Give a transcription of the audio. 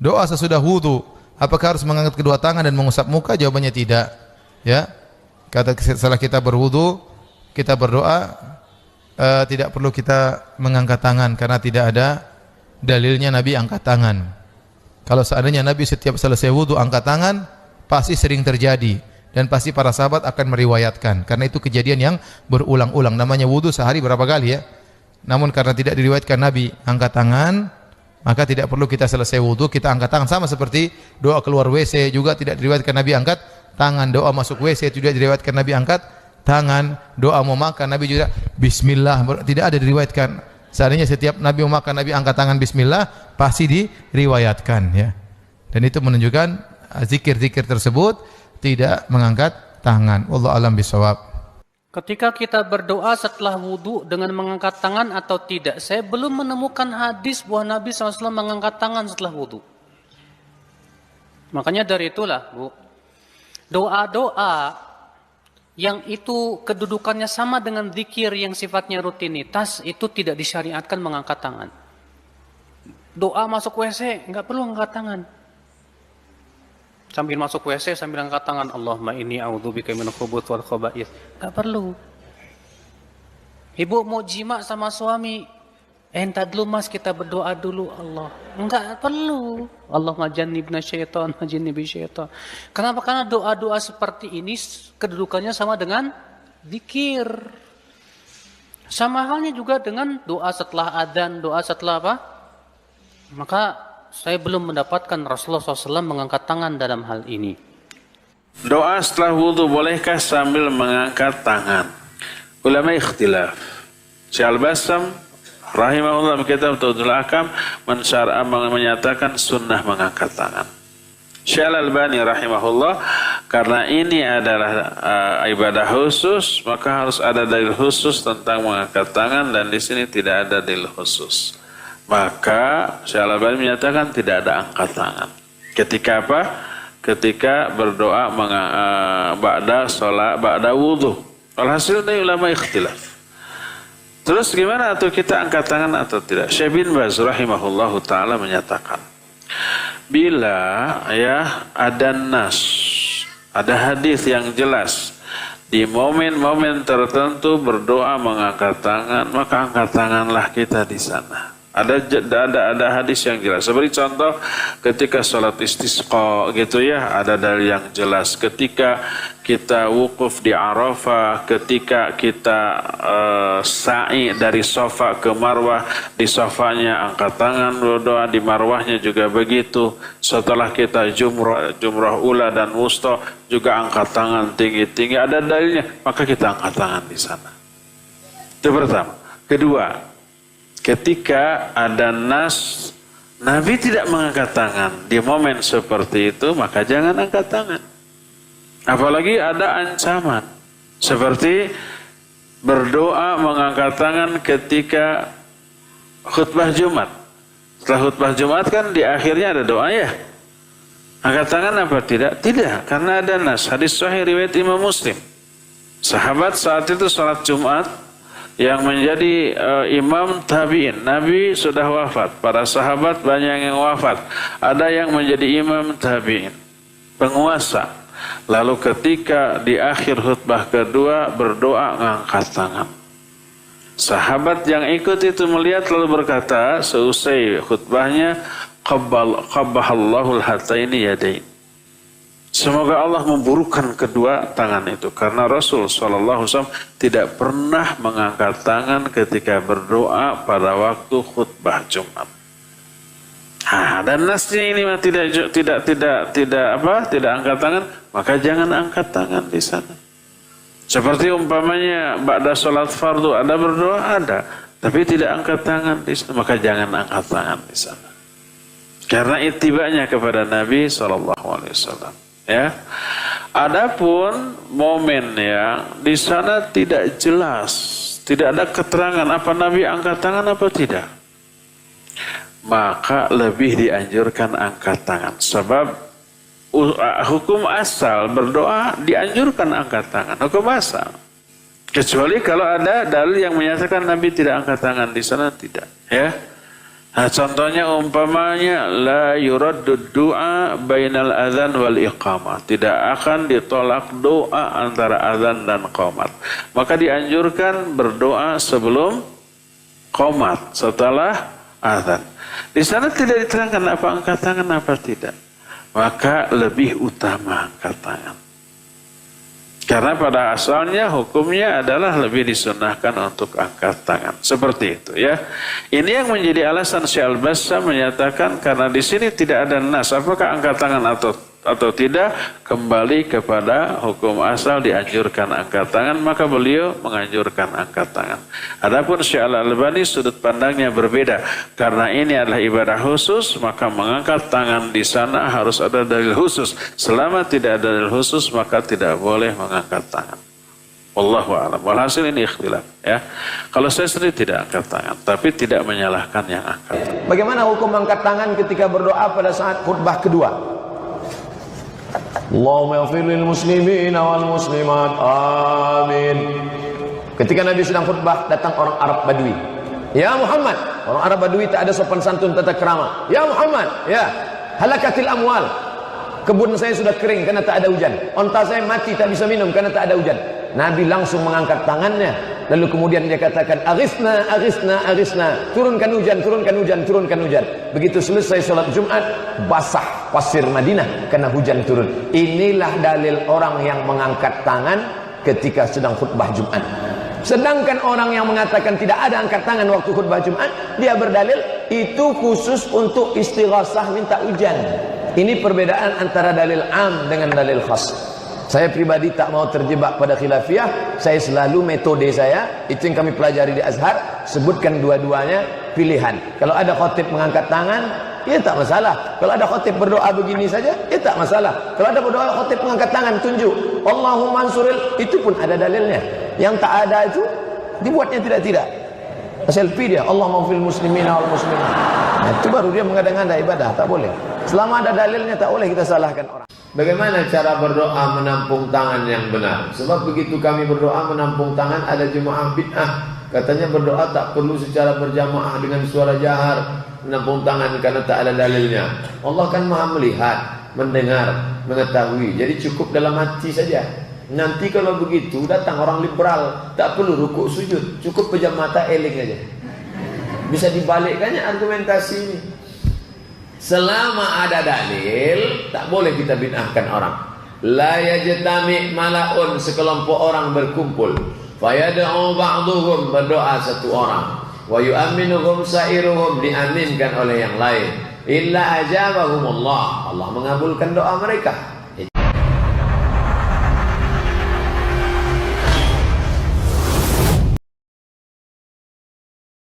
Doa sesudah wudu, apakah harus mengangkat kedua tangan dan mengusap muka? Jawabannya tidak. Ya. Kata setelah kita berwudu, kita berdoa, tidak perlu kita mengangkat tangan karena tidak ada dalilnya Nabi angkat tangan. Kalau seandainya Nabi setiap selesai wudu angkat tangan, pasti sering terjadi dan pasti para sahabat akan meriwayatkan karena itu kejadian yang berulang-ulang. Namanya wudu sehari berapa kali ya? Namun karena tidak diriwayatkan Nabi angkat tangan, maka tidak perlu kita selesai wudu kita angkat tangan. Sama seperti doa keluar WC juga tidak diriwayatkan Nabi angkat tangan. Doa masuk WC tidak diriwayatkan Nabi angkat tangan. Doa mau makan Nabi juga bismillah, tidak ada diriwayatkan. Seandainya setiap Nabi mau makan Nabi angkat tangan bismillah, pasti diriwayatkan ya. Dan itu menunjukkan zikir-zikir tersebut tidak mengangkat tangan. Wallahu a'lam bishawab. Ketika kita berdoa setelah wudu dengan mengangkat tangan atau tidak, saya belum menemukan hadis bahwa Nabi SAW mengangkat tangan setelah wudu. Makanya dari itulah, Bu, doa-doa yang itu kedudukannya sama dengan zikir yang sifatnya rutinitas, itu tidak disyariatkan mengangkat tangan. Doa masuk WC, nggak perlu angkat tangan. Sambil masuk WC sambil angkat tangan, Allahumma inni a'udzubika minal khubuthi wal khaba'ith. Enggak perlu. Ibu mau jima sama suami, entar dulu Mas kita berdoa dulu Allah. Enggak perlu. Allahumma jannibna syaitan wa jannibi syaitan. Kenapa? Karena doa-doa seperti ini kedudukannya sama dengan zikir. Sama halnya juga dengan doa setelah adzan, doa setelah apa? Maka saya belum mendapatkan Rasulullah SAW mengangkat tangan dalam hal ini. Doa setelah wudu bolehkah sambil mengangkat tangan? Ulama ikhtilaf. Syekh Al-Bassam rahimahullah kitab Tawdul Ahkam menyatakan sunnah mengangkat tangan. Syekh Al-Albani rahimahullah karena ini adalah ibadah khusus, maka harus ada dalil khusus tentang mengangkat tangan dan di sini tidak ada dalil khusus. Maka Syekh Al-Albani menyatakan tidak ada angkat tangan. Ketika apa? Ketika berdoa ba'da sholat, ba'da wudu. Alhasil dari ulama ikhtilaf. Terus gimana atau kita angkat tangan atau tidak? Syekh bin Baz rahimahullahu taala menyatakan, bila ya ada nas, ada hadis yang jelas di momen-momen tertentu berdoa mengangkat tangan, maka angkat tanganlah kita di sana. Ada hadis yang jelas. Seperti contoh ketika sholat istisqa gitu ya, ada dalil yang jelas. Ketika kita wukuf di Arafah, ketika kita sa'i dari Safa ke Marwah, di Safanya angkat tangan berdoa, di Marwahnya juga begitu. Setelah kita jumrah ula dan wusta juga angkat tangan tinggi-tinggi. Ada dalilnya, maka kita angkat tangan di sana. Itu pertama. Kedua, ketika ada nas Nabi tidak mengangkat tangan di momen seperti itu, maka jangan angkat tangan. Apalagi ada ancaman seperti berdoa mengangkat tangan ketika khutbah Jumat. Setelah khutbah Jumat kan di akhirnya ada doa ya. Angkat tangan apa tidak? Tidak, karena ada nas hadis sahih riwayat Imam Muslim. Sahabat saat itu salat Jumat yang menjadi imam tabi'in. Nabi sudah wafat, para sahabat banyak yang wafat. Ada yang menjadi imam tabi'in, penguasa. Lalu ketika di akhir khutbah kedua berdoa ngangkat tangan. Sahabat yang ikut itu melihat lalu berkata seusai khutbahnya, qabbahallahu al-hataini yadain. Semoga Allah memburukan kedua tangan itu, karena Rasul SAW tidak pernah mengangkat tangan ketika berdoa pada waktu khutbah Jumat. Dan nasnya ini tidak angkat tangan, maka jangan angkat tangan di sana. Seperti umpamanya ba'da salat fardu ada berdoa ada, tapi tidak angkat tangan di sana, maka jangan angkat tangan di sana. Karena itibanya kepada Nabi SAW. Ya, adapun momen yang di sana tidak jelas, tidak ada keterangan apa Nabi angkat tangan apa tidak, maka lebih dianjurkan angkat tangan. Sebab hukum asal berdoa dianjurkan angkat tangan, hukum asal. Kecuali kalau ada dalil yang menyatakan Nabi tidak angkat tangan di sana, tidak. Ya, Nah, contohnya umpamanya la yuraddu du'a bainal adzan wal iqamah. Tidak akan ditolak doa antara adzan dan qomat. Maka dianjurkan berdoa sebelum qomat, setelah adzan. Di sana tidak diterangkan apa angkat tangan apa tidak. Maka lebih utama angkat tangan. Karena pada asalnya hukumnya adalah lebih disunahkan untuk angkat tangan. Seperti itu ya. Ini yang menjadi alasan Syekh Al-Bassam menyatakan karena di sini tidak ada nas. Apakah angkat tangan atau tidak, kembali kepada hukum asal dianjurkan angkat tangan, maka beliau menganjurkan angkat tangan. Adapun Syekh Al-Albani sudut pandangnya berbeda. Karena ini adalah ibadah khusus, maka mengangkat tangan di sana harus ada dalil khusus. Selama tidak ada dalil khusus, maka tidak boleh mengangkat tangan. Wallahu a'lam. Walhasil ini ikhtilaf ya. Kalau saya sendiri tidak angkat tangan, tapi tidak menyalahkan yang angkat tangan. Bagaimana hukum angkat tangan ketika berdoa pada saat khutbah kedua? Allahumma ighfir lil muslimin wal muslimat, amin. Ketika Nabi sedang khutbah, datang orang Arab Badui. Ya Muhammad, orang Arab Badui tak ada sopan santun tata krama. Ya Muhammad, ya, halakatil amwal. Kebun saya sudah kering karena tak ada hujan. Onta saya mati tak bisa minum karena tak ada hujan. Nabi langsung mengangkat tangannya, lalu kemudian dia katakan, aghithna, aghithna, aghithna. Turunkan hujan, turunkan hujan, turunkan hujan. Begitu selesai sholat Jumat, basah pasir Madinah karena hujan turun. Inilah dalil orang yang mengangkat tangan ketika sedang khutbah Jumat. Sedangkan orang yang mengatakan tidak ada angkat tangan waktu khutbah Jumat, dia berdalil itu khusus untuk istighasah minta hujan. Ini perbedaan antara dalil am dengan dalil khas. Saya pribadi tak mau terjebak pada khilafiyah. Saya selalu metode saya, itu yang kami pelajari di Azhar, sebutkan dua-duanya pilihan. Kalau ada khotib mengangkat tangan, ya tak masalah. Kalau ada khotib berdoa begini saja, ya tak masalah. Kalau ada berdoa khotib mengangkat tangan, tunjuk Allahumma ansuril, itu pun ada dalilnya. Yang tak ada itu dibuatnya tidak-tidak. Selfie dia, Allahumma fil muslimina wal muslimat. Nah, itu baru dia mengada-ngada ibadah, tak boleh. Selama ada dalilnya tak boleh kita salahkan orang. Bagaimana cara berdoa menampung tangan yang benar? Sebab begitu kami berdoa menampung tangan, ada jemaah bid'ah. Katanya berdoa tak perlu secara berjamaah dengan suara jahar menampung tangan karena tak ada dalilnya. Allah kan maha melihat, mendengar, mengetahui. Jadi cukup dalam hati saja. Nanti kalau begitu datang orang liberal, tak perlu rukuk sujud, cukup pejam mata eling aja. Bisa dibalikkannya argumentasi ini. Selama ada dalil, tak boleh kita bid'ahkan orang. La yajtami malaun, sekelompok orang berkumpul. Fayad'u ba'duhum, berdoa satu orang. Wa yu'minuhum sa'iruhum, diaminkan oleh yang lain. Illa ajabahumullah, Allah mengabulkan doa mereka.